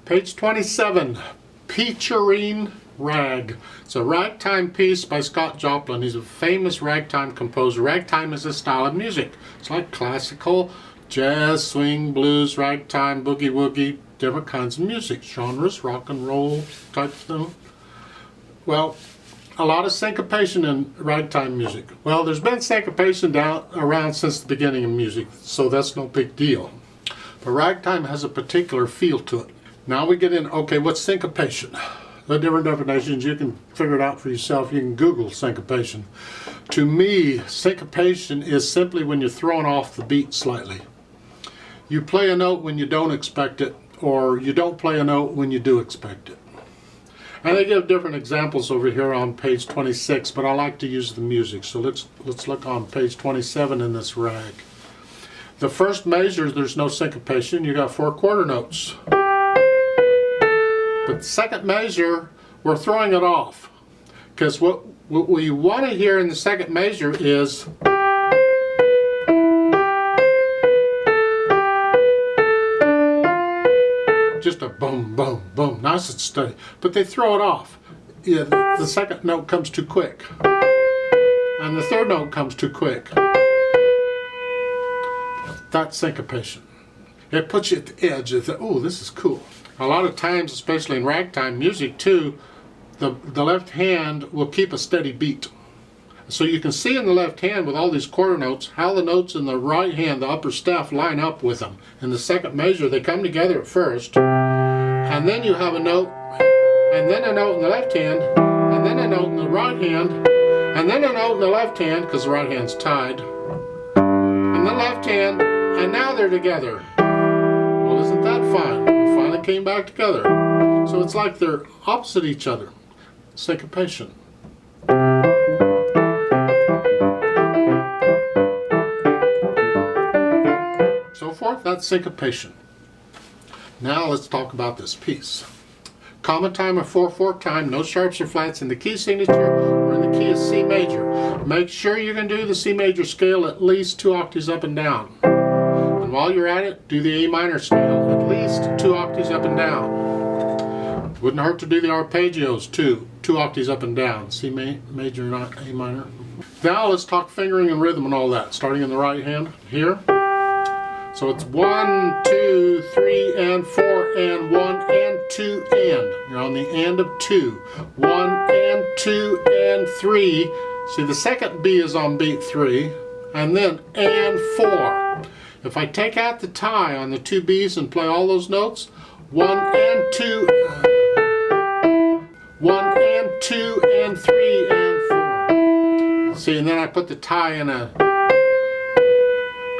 Page 27, Peacherine Rag. It's a ragtime piece by Joplin. He's a famous ragtime composer. Ragtime is a style of music. It's like classical, jazz, swing, blues, ragtime, boogie woogie, different kinds of music, genres, rock and roll type thing. Well, a lot of syncopation in ragtime music. Well, there's been syncopation around since the beginning of music, so that's no big deal. But ragtime has a particular feel to it. Now we get in, okay, what's syncopation? The different definitions, you can figure it out for yourself. You can Google syncopation. To me, syncopation is simply when you're thrown off the beat slightly. You play a note when you don't expect it, or you don't play a note when you do expect it. And they give different examples over here on page 26, but I like to use the music. So let's look on page 27 in this rag. The first measure, there's no syncopation. You got 4 quarter notes. But the second measure, we're throwing it off. Because what we want to hear in the second measure is just a boom, boom, boom, nice and steady. But they throw it off. Yeah, the second note comes too quick. And the third note comes too quick. That's syncopation. It puts you at the edge of the, oh, this is cool. A lot of times, especially in ragtime music too, the left hand will keep a steady beat. So you can see in the left hand with all these quarter notes how the notes in the right hand, the upper staff, line up with them. In the second measure, they come together at first, and then you have a note, and then a note in the left hand, and then a note in the right hand, and then a note in the left hand, because the right hand's tied, and the left hand, and now they're together. Well, isn't that fine? They finally came back together. So it's like they're opposite each other. Syncopation. So forth, that's syncopation. Now let's talk about this piece. Common time or 4/4 time, no sharps or flats in the key signature or in the key of C major. Make sure you can do the C major scale at least 2 octaves up and down. And while you're at it, do the A minor scale, at least 2 octaves up and down. Wouldn't hurt to do the arpeggios too, 2 octaves up and down. C major, not A minor. Now let's talk fingering and rhythm and all that, starting in the right hand here. So it's 1, 2, 3, and 4, and 1, and 2, and. You're on the and of 2. 1, and 2, and 3. See, the second B is on beat 3, and then and 4. If I take out the tie on the 2 B's and play all those notes, 1 and 2, 1 and 2, and 3, and 4. See, and then I put the tie in a,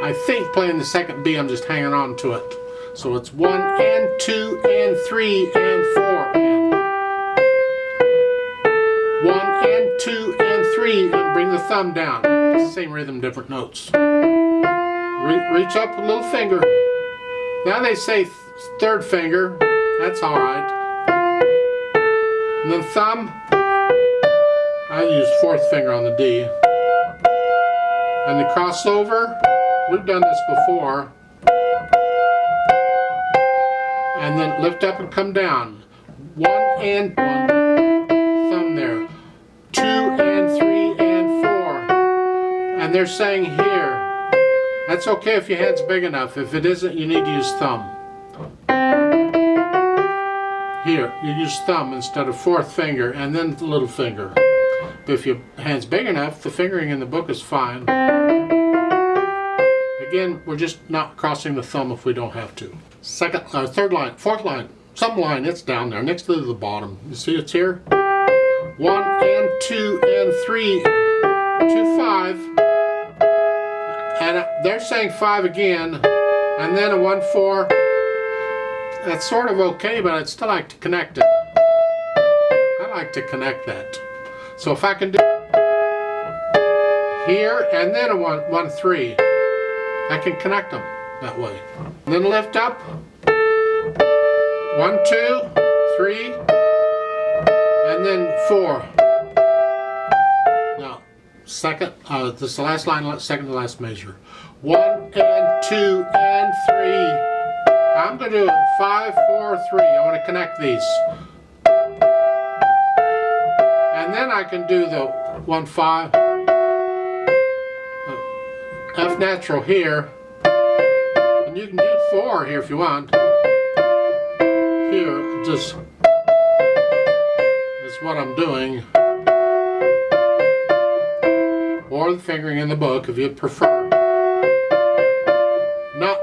I think playing the second B, I'm just hanging on to it. So it's 1 and 2 and 3 and 4 and 1 and 2 and 3 and bring the thumb down. Same rhythm, different notes. Reach up a little finger. Now they say third finger. That's all right. And then thumb. I use 4th finger on the D. And the crossover. We've done this before. And then lift up and come down. 1 and 1. Thumb there. 2 and 3 and 4. And they're saying here. That's okay if your hand's big enough. If it isn't, you need to use thumb. Here, you use thumb instead of 4th finger and then the little finger. But if your hand's big enough, the fingering in the book is fine. Again, we're just not crossing the thumb if we don't have to. Third line, 4th line, some line, it's down there next to the bottom. You see it's here? 1 and 2 and 3, 2, 5. And they're saying 5 again, and then a 1, 4. That's sort of okay, but I'd still like to connect it. I like to connect that. So if I can do here and then a 1, 1, 3, I can connect them that way. And then lift up. 1, 2, 3, and then 4. Now, second, this is the last line, second to last measure. 1 and 2 and 3. I'm going to do 5, 4, 3. I want to connect these. And then I can do the 1, 5, F natural here. And you can do 4 here if you want. Here, just is what I'm doing. Or the fingering in the book if you prefer.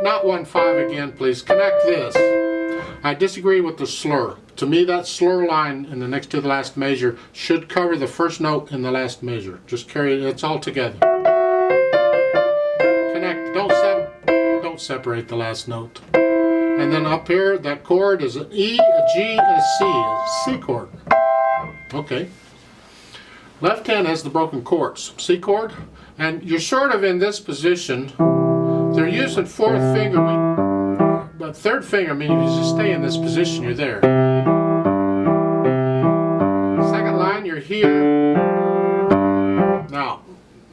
Not 1, 5 again, please. Connect this. I disagree with the slur. To me, that slur line in the next to the last measure should cover the first note in the last measure. Just carry it, it's all together. Connect, don't separate the last note. And then up here, that chord is an E, a G, and a C. A C chord. Okay. Left hand has the broken chords. C chord. And you're sort of in this position. They're using fourth finger, but third finger means if you just stay in this position, you're there. Second line, you're here. Now,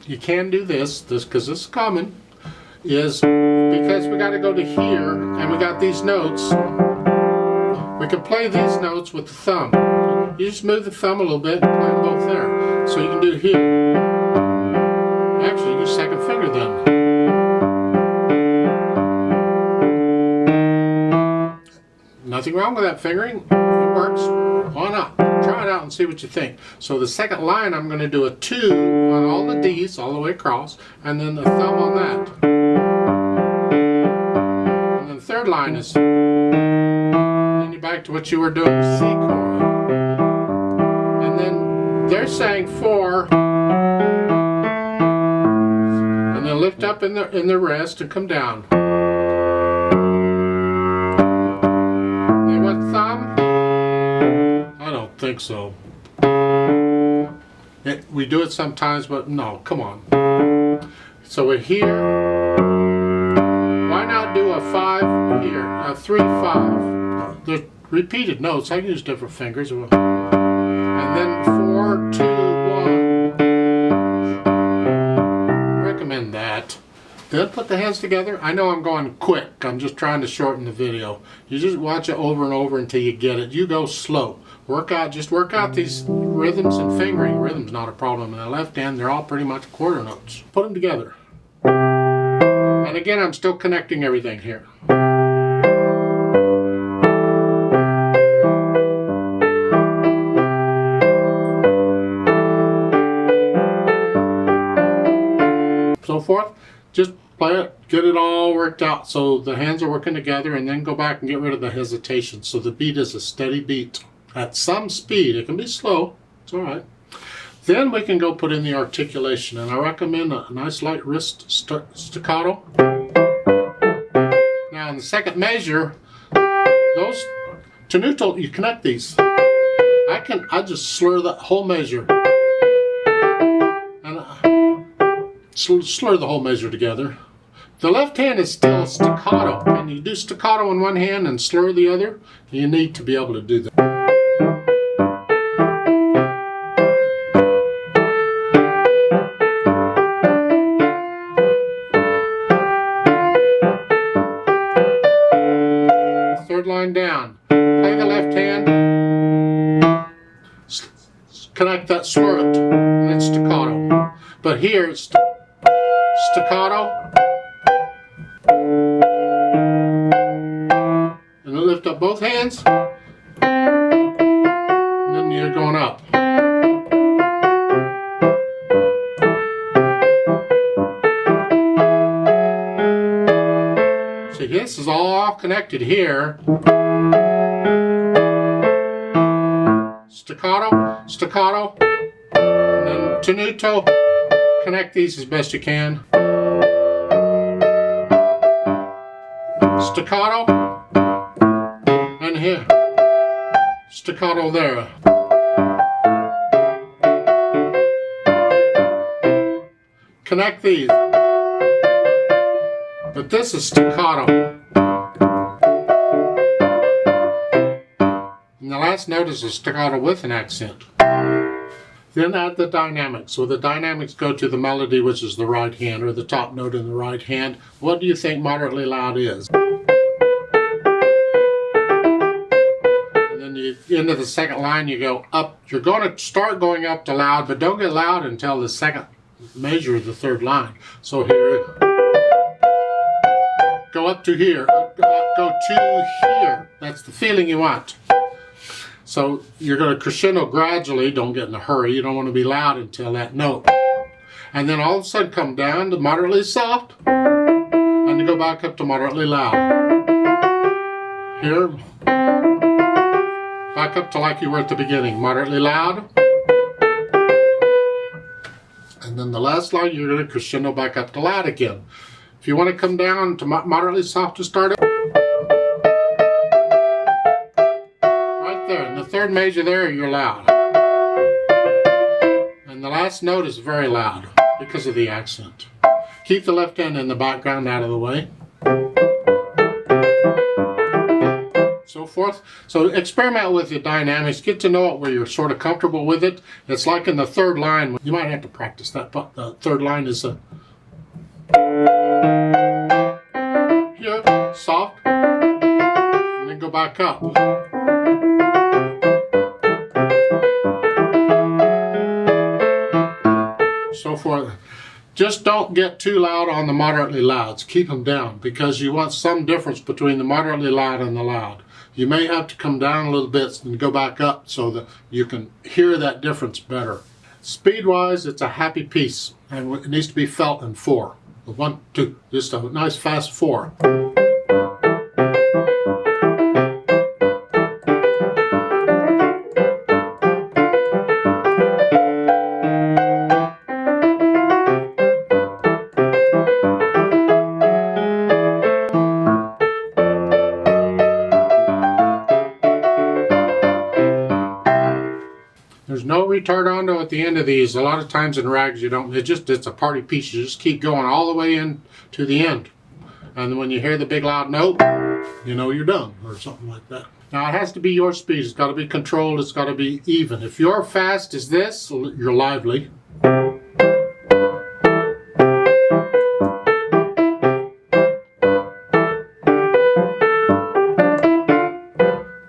you can do this because this is common, is because we got to go to here, and we got these notes. We can play these notes with the thumb. You just move the thumb a little bit and play them both there. So you can do here. Actually, you use second finger then. Nothing wrong with that fingering. It works. Why not? Try it out and see what you think. So the second line, I'm going to do a 2 on all the D's all the way across, and then the thumb on that. And then the third line is, then you're back to what you were doing, C chord. And then they're saying 4, and then lift up in the rest and come down. Thumb? I don't think so. We do it sometimes, but no, come on. So we're here. Why not do a 5 here? A 3, 5. They're repeated notes. I use different fingers. And then 4, 2, 1. Recommend that. Then put the hands together. I know I'm going quick. I'm just trying to shorten the video. You just watch it over and over until you get it. You go slow. Just work out these rhythms and fingering. Rhythm's not a problem. In the left hand, they're all pretty much quarter notes. Put them together. And again, I'm still connecting everything here. So forth. Just play it, get it all worked out so the hands are working together, and then go back and get rid of the hesitation. So the beat is a steady beat at some speed. It can be slow, it's all right. Then we can go put in the articulation, and I recommend a nice light wrist staccato. Now in the second measure, those to neutral, you connect these. I just slur that whole measure. And slur the whole measure together. The left hand is still staccato. Can you do staccato in one hand and slur the other? You need to be able to do that. Third line down. Play the left hand. Connect that, slur it, and it's staccato. But here it's staccato, and then lift up both hands, and then you're going up. See, this is all connected here. Staccato, staccato, and then tenuto. Connect these as best you can. Staccato, and here. Staccato there. Connect these. But this is staccato. And the last note is a staccato with an accent. Then add the dynamics. So the dynamics go to the melody, which is the right hand, or the top note in the right hand. What do you think moderately loud is? into the second line, you go up. You're going to start going up to loud, but don't get loud until the second measure of the third line. So here, go up to here, go to here. That's the feeling you want. So you're going to crescendo gradually. Don't get in a hurry. You don't want to be loud until that note. And then all of a sudden come down to moderately soft, and to go back up to moderately loud. Here, back up to like you were at the beginning, moderately loud. And then the last line, you're going to crescendo back up to loud again. If you want to come down to moderately soft to start it, right there, in the third measure there, you're loud. And the last note is very loud because of the accent. Keep the left hand in the background out of the way. So forth. So experiment with the dynamics. Get to know it where you're sort of comfortable with it. It's like in the third line. You might have to practice that, but the third line is a here, soft, and then go back up. So forth. Just don't get too loud on the moderately louds. Keep them down because you want some difference between the moderately loud and the loud. You may have to come down a little bit and go back up so that you can hear that difference better. Speed-wise, it's a happy piece, and it needs to be felt in 4. 1, 2, just a nice fast 4. There's no retardando at the end of these. A lot of times in rags you don't, it's a party piece. You just keep going all the way in to the end. And when you hear the big loud note, you know you're done or something like that. Now it has to be your speed. It's got to be controlled. It's got to be even. If you're fast as this, you're lively.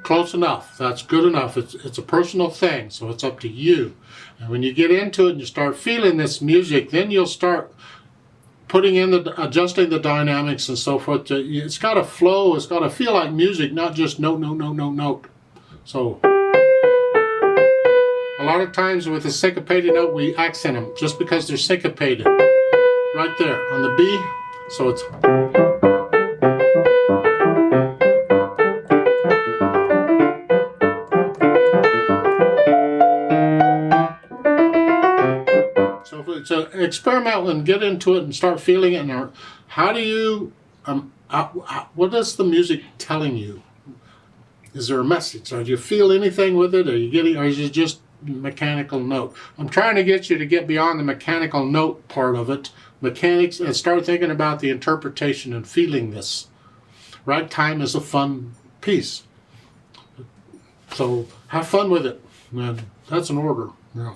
Close enough. That's good enough. It's a personal thing, so it's up to you. And when you get into it and you start feeling this music, then you'll start putting in adjusting the dynamics and so forth. It's got to flow. It's got to feel like music, not just note, note, note, note, note. So a lot of times with a syncopated note, we accent them just because they're syncopated. Right there on the B. So it's. So experiment and get into it and start feeling it. And how do you, what is the music telling you? Is there a message? Or do you feel anything with it? Or is it just mechanical note? I'm trying to get you to get beyond the mechanical note part of it, mechanics, and start thinking about the interpretation and feeling this. Ragtime is a fun piece. So have fun with it. And that's an order. Yeah.